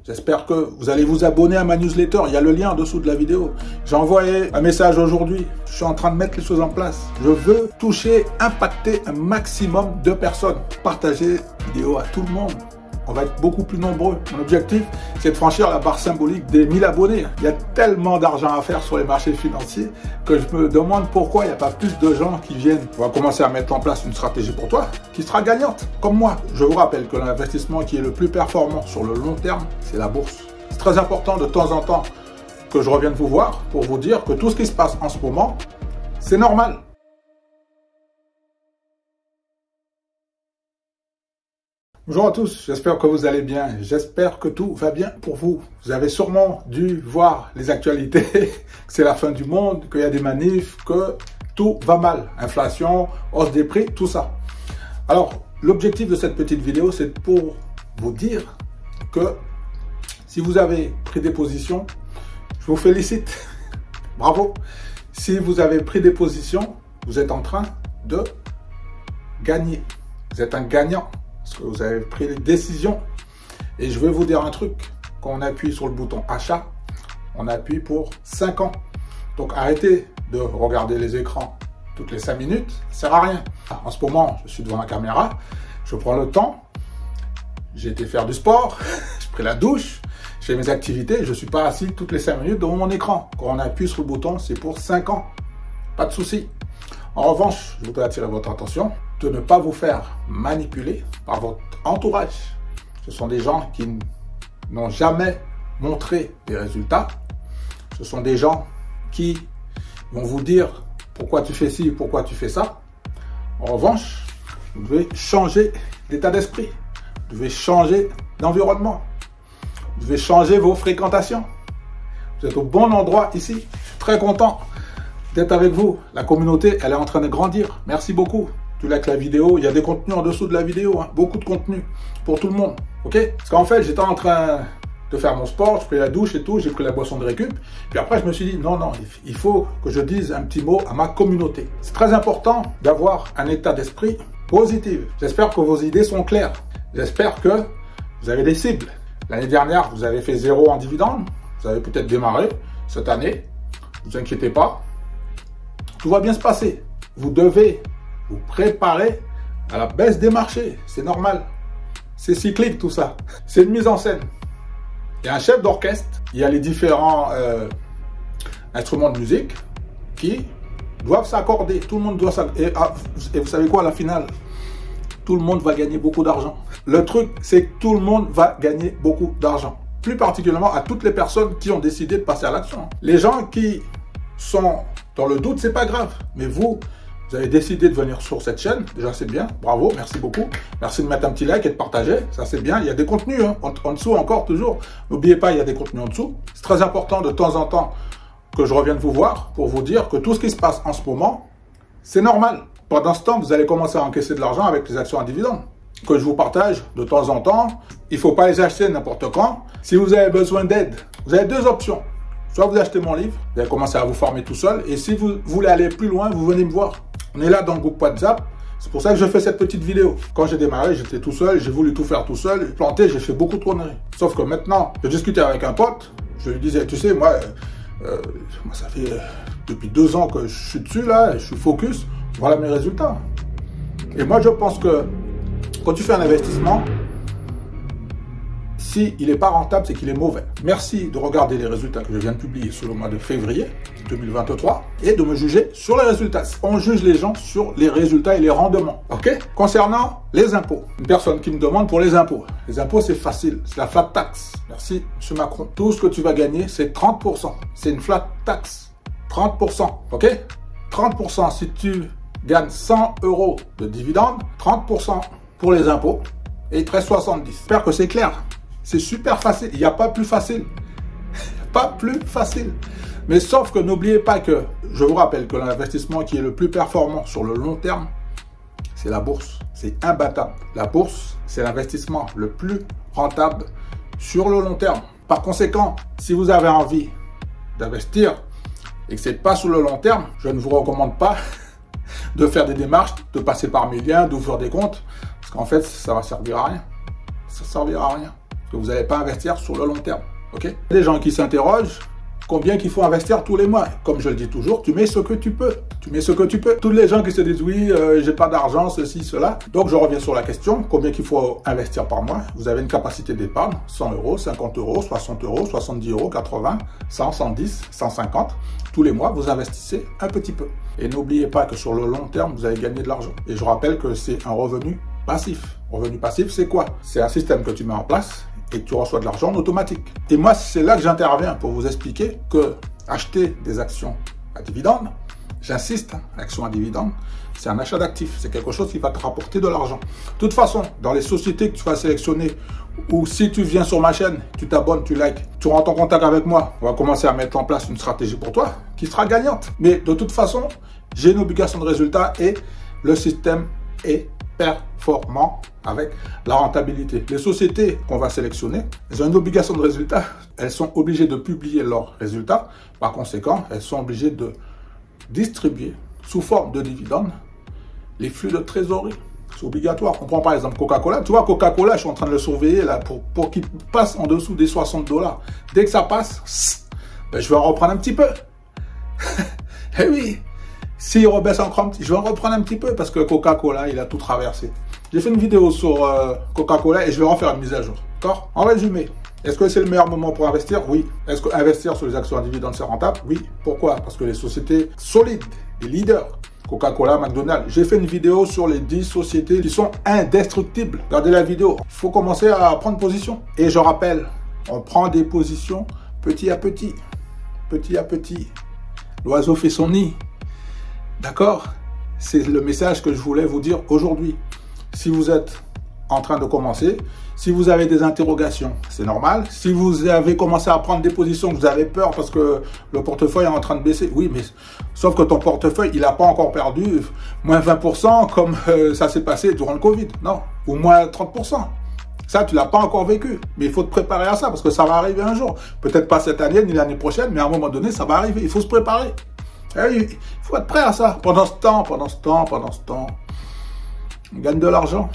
J'espère que vous allez vous abonner à ma newsletter. Il y a le lien en dessous de la vidéo. J'ai envoyé un message aujourd'hui. Je suis en train de mettre les choses en place. Je veux toucher, impacter un maximum de personnes. Partager la vidéo à tout le monde. On va être beaucoup plus nombreux. Mon objectif, c'est de franchir la barre symbolique des 1000 abonnés. Il y a tellement d'argent à faire sur les marchés financiers que je me demande pourquoi il n'y a pas plus de gens qui viennent. On va commencer à mettre en place une stratégie pour toi qui sera gagnante, comme moi. Je vous rappelle que l'investissement qui est le plus performant sur le long terme, c'est la bourse. C'est très important de temps en temps que je revienne vous voir pour vous dire que tout ce qui se passe en ce moment, c'est normal. Bonjour à tous, j'espère que vous allez bien, j'espère que tout va bien pour vous. Vous avez sûrement dû voir les actualités, que c'est la fin du monde, qu'il y a des manifs, que tout va mal. Inflation, hausse des prix, tout ça. Alors, l'objectif de cette petite vidéo, c'est pour vous dire que si vous avez pris des positions, je vous félicite. Bravo. Si vous avez pris des positions, vous êtes en train de gagner. Vous êtes un gagnant. Parce que vous avez pris les décisions. Et je vais vous dire un truc. Quand on appuie sur le bouton achat, on appuie pour 5 ans. Donc arrêtez de regarder les écrans toutes les 5 minutes. Ça ne sert à rien. En ce moment, je suis devant la caméra. Je prends le temps. J'ai été faire du sport. J'ai pris la douche. Je fais mes activités. Je ne suis pas assis toutes les 5 minutes devant mon écran. Quand on appuie sur le bouton, c'est pour 5 ans. Pas de souci. En revanche, je voudrais attirer votre attention de ne pas vous faire manipuler par votre entourage. Ce sont des gens qui n'ont jamais montré des résultats. Ce sont des gens qui vont vous dire pourquoi tu fais ci, pourquoi tu fais ça. En revanche, vous devez changer d'état d'esprit. Vous devez changer d'environnement. Vous devez changer vos fréquentations. Vous êtes au bon endroit ici. Je suis très content d'être avec vous. La communauté, elle est en train de grandir. Merci beaucoup. Tu likes la vidéo, il y a des contenus en dessous de la vidéo, hein. Beaucoup de contenu pour tout le monde, ok? Parce qu'en fait, j'étais en train de faire mon sport, je pris la douche et tout, j'ai pris la boisson de récup, puis après je me suis dit, non, il faut que je dise un petit mot à ma communauté. C'est très important d'avoir un état d'esprit positif. J'espère que vos idées sont claires. J'espère que vous avez des cibles. L'année dernière, vous avez fait 0 en dividende, vous avez peut-être démarré cette année, ne vous inquiétez pas, tout va bien se passer. Vous devez vous préparer à la baisse des marchés. C'est normal. C'est cyclique tout ça. C'est une mise en scène. Il y a un chef d'orchestre. Il y a les différents instruments de musique qui doivent s'accorder. Tout le monde doit s'accorder. Et vous savez quoi, à la finale, tout le monde va gagner beaucoup d'argent. Le truc, c'est que tout le monde va gagner beaucoup d'argent. Plus particulièrement à toutes les personnes qui ont décidé de passer à l'action. Les gens qui sont dans le doute, c'est pas grave. Mais vous avez décidé de venir sur cette chaîne, déjà c'est bien, bravo, merci beaucoup. Merci de mettre un petit like et de partager, ça c'est bien. Il y a des contenus, hein, en dessous encore, toujours. N'oubliez pas, il y a des contenus en dessous. C'est très important de temps en temps que je revienne vous voir pour vous dire que tout ce qui se passe en ce moment, c'est normal. Pendant ce temps, vous allez commencer à encaisser de l'argent avec les actions à dividendes que je vous partage de temps en temps. Il ne faut pas les acheter n'importe quand. Si vous avez besoin d'aide, vous avez deux options. Soit vous achetez mon livre, vous allez commencer à vous former tout seul. Et si vous voulez aller plus loin, vous venez me voir. On est là dans le groupe WhatsApp. C'est pour ça que je fais cette petite vidéo. Quand j'ai démarré, j'étais tout seul. J'ai voulu tout faire tout seul. J'ai planté, j'ai fait beaucoup de conneries. Sauf que maintenant, je discutais avec un pote. Je lui disais, tu sais, moi ça fait depuis 2 ans que je suis dessus, là. Je suis focus. Voilà mes résultats. Et moi, je pense que quand tu fais un investissement, s'il n'est pas rentable, c'est qu'il est mauvais. Merci de regarder les résultats que je viens de publier sur le mois de février 2023 et de me juger sur les résultats. On juge les gens sur les résultats et les rendements. Ok? Concernant les impôts, une personne qui me demande pour les impôts. Les impôts, c'est facile. C'est la flat tax. Merci, M. Macron. Tout ce que tu vas gagner, c'est 30%. C'est une flat tax. 30%. Ok? 30% si tu gagnes 100 € de dividendes, 30% pour les impôts et il te reste 70. J'espère que c'est clair. C'est super facile. Il n'y a pas plus facile. Pas plus facile. Mais sauf que n'oubliez pas que, je vous rappelle que l'investissement qui est le plus performant sur le long terme, c'est la bourse. C'est imbattable. La bourse, c'est l'investissement le plus rentable sur le long terme. Par conséquent, si vous avez envie d'investir et que ce n'est pas sur le long terme, je ne vous recommande pas de faire des démarches, de passer par mes liens, d'ouvrir des comptes, parce qu'en fait, ça va servir à rien. Ça ne servira à rien. que vous n'allez pas investir sur le long terme. Ok? Il y a des gens qui s'interrogent combien qu'il faut investir tous les mois. Comme je le dis toujours, tu mets ce que tu peux. Tu mets ce que tu peux. Tous les gens qui se disent oui, j'ai pas d'argent, ceci, cela. Donc je reviens sur la question, combien qu'il faut investir par mois. Vous avez une capacité d'épargne, 100 euros, 50 euros, 60 euros, 70 euros, 80, 100, 110, 150. Tous les mois, vous investissez un petit peu. Et n'oubliez pas que sur le long terme, vous allez gagner de l'argent. Et je rappelle que c'est un revenu passif. Revenu passif, c'est quoi? C'est un système que tu mets en place et tu reçois de l'argent en automatique. Et moi, c'est là que j'interviens pour vous expliquer que acheter des actions à dividendes, j'insiste, actions à dividendes, c'est un achat d'actifs. C'est quelque chose qui va te rapporter de l'argent. De toute façon, dans les sociétés que tu vas sélectionner, ou si tu viens sur ma chaîne, tu t'abonnes, tu likes, tu rentres en contact avec moi, on va commencer à mettre en place une stratégie pour toi qui sera gagnante. Mais de toute façon, j'ai une obligation de résultat et le système est performant avec la rentabilité. Les sociétés qu'on va sélectionner, elles ont une obligation de résultat. Elles sont obligées de publier leurs résultats. Par conséquent, elles sont obligées de distribuer sous forme de dividendes les flux de trésorerie. C'est obligatoire. On prend par exemple Coca-Cola. Tu vois, Coca-Cola, je suis en train de le surveiller là pour qu'il passe en dessous des 60 $. Dès que ça passe, ben, je vais en reprendre un petit peu. Eh oui, s'il rebaisse encore un petit, je vais en reprendre un petit peu parce que Coca-Cola, il a tout traversé. J'ai fait une vidéo sur Coca-Cola et je vais en faire une mise à jour. D'accord? En résumé, est-ce que c'est le meilleur moment pour investir? Oui. Est-ce que investir sur les actions à dividendes, c'est rentable? Oui. Pourquoi? Parce que les sociétés solides, les leaders, Coca-Cola, McDonald's. J'ai fait une vidéo sur les 10 sociétés qui sont indestructibles. Regardez la vidéo. Il faut commencer à prendre position. Et je rappelle, on prend des positions petit à petit. Petit à petit. L'oiseau fait son nid. D'accord? C'est le message que je voulais vous dire aujourd'hui. Si vous êtes en train de commencer, si vous avez des interrogations, c'est normal. Si vous avez commencé à prendre des positions, que vous avez peur parce que le portefeuille est en train de baisser, oui, mais sauf que ton portefeuille, il n'a pas encore perdu moins 20% comme ça s'est passé durant le Covid, non, ou moins 30%. Ça, tu l'as pas encore vécu, mais il faut te préparer à ça parce que ça va arriver un jour. Peut-être pas cette année ni l'année prochaine, mais à un moment donné, ça va arriver. Il faut se préparer. Il faut être prêt à ça. Pendant ce temps, on gagne de l'argent.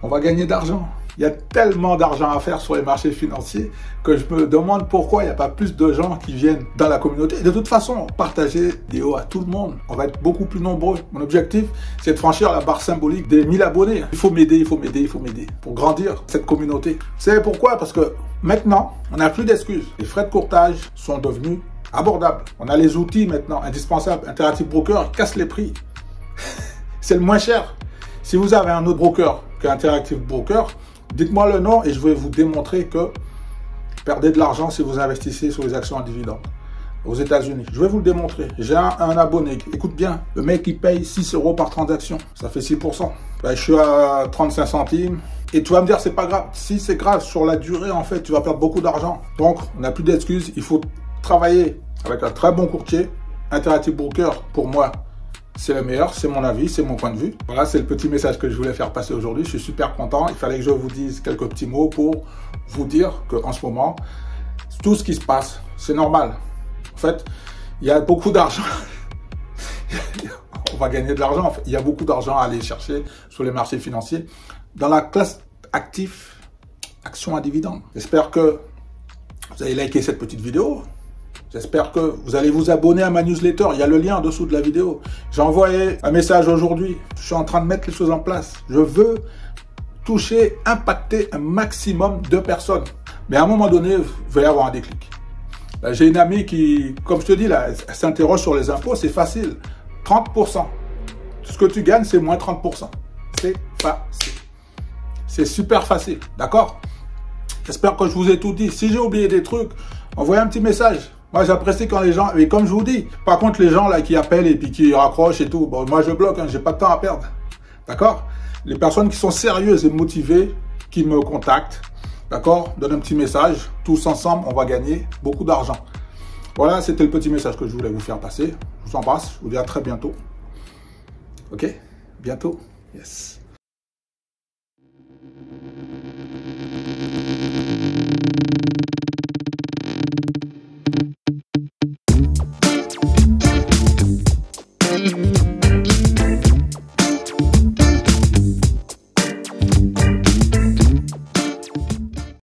On va gagner d'argent. Il y a tellement d'argent à faire sur les marchés financiers que je me demande pourquoi il n'y a pas plus de gens qui viennent dans la communauté. Et de toute façon, partager des vidéos à tout le monde. On va être beaucoup plus nombreux. Mon objectif, c'est de franchir la barre symbolique des 1000 abonnés. Il faut m'aider pour grandir cette communauté. C'est pourquoi? Parce que maintenant, on n'a plus d'excuses. Les frais de courtage sont devenus abordables. On a les outils maintenant indispensables. Interactive Broker casse les prix. C'est le moins cher. Si vous avez un autre broker qu'Interactive Broker, dites-moi le nom et je vais vous démontrer que vous perdez de l'argent si vous investissez sur les actions à dividendes aux États-Unis. Je vais vous le démontrer. J'ai un abonné. Écoute bien, le mec il paye 6 € par transaction. Ça fait 6%. Ben, je suis à 35 centimes. Et tu vas me dire, c'est pas grave. Si c'est grave, sur la durée, en fait, tu vas perdre beaucoup d'argent. Donc, on n'a plus d'excuses. Il faut travailler avec un très bon courtier. Interactive Broker, pour moi, c'est le meilleur, c'est mon avis, c'est mon point de vue. Voilà, c'est le petit message que je voulais faire passer aujourd'hui. Je suis super content. Il fallait que je vous dise quelques petits mots pour vous dire qu'en ce moment, tout ce qui se passe, c'est normal. En fait, il y a beaucoup d'argent. On va gagner de l'argent. En fait, il y a beaucoup d'argent à aller chercher sur les marchés financiers. Dans la classe actif, actions à dividendes. J'espère que vous allez liker cette petite vidéo. J'espère que vous allez vous abonner à ma newsletter. Il y a le lien en dessous de la vidéo. J'ai envoyé un message aujourd'hui. Je suis en train de mettre les choses en place. Je veux toucher, impacter un maximum de personnes. Mais à un moment donné, il va y avoir un déclic. J'ai une amie qui, comme je te dis, là, elle s'interroge sur les impôts. C'est facile. 30%. Tout ce que tu gagnes, c'est moins 30%. C'est facile. C'est super facile. D'accord? J'espère que je vous ai tout dit. Si j'ai oublié des trucs, envoyez un petit message. Moi, j'apprécie quand les gens... Mais comme je vous dis, par contre, les gens là qui appellent et puis qui raccrochent et tout, bon, moi, je bloque. J'ai pas de temps à perdre. D'accord? Les personnes qui sont sérieuses et motivées, qui me contactent, d'accord? Donnent un petit message. Tous ensemble, on va gagner beaucoup d'argent. Voilà, c'était le petit message que je voulais vous faire passer. Je vous embrasse. Je vous dis à très bientôt. OK? Bientôt. Yes.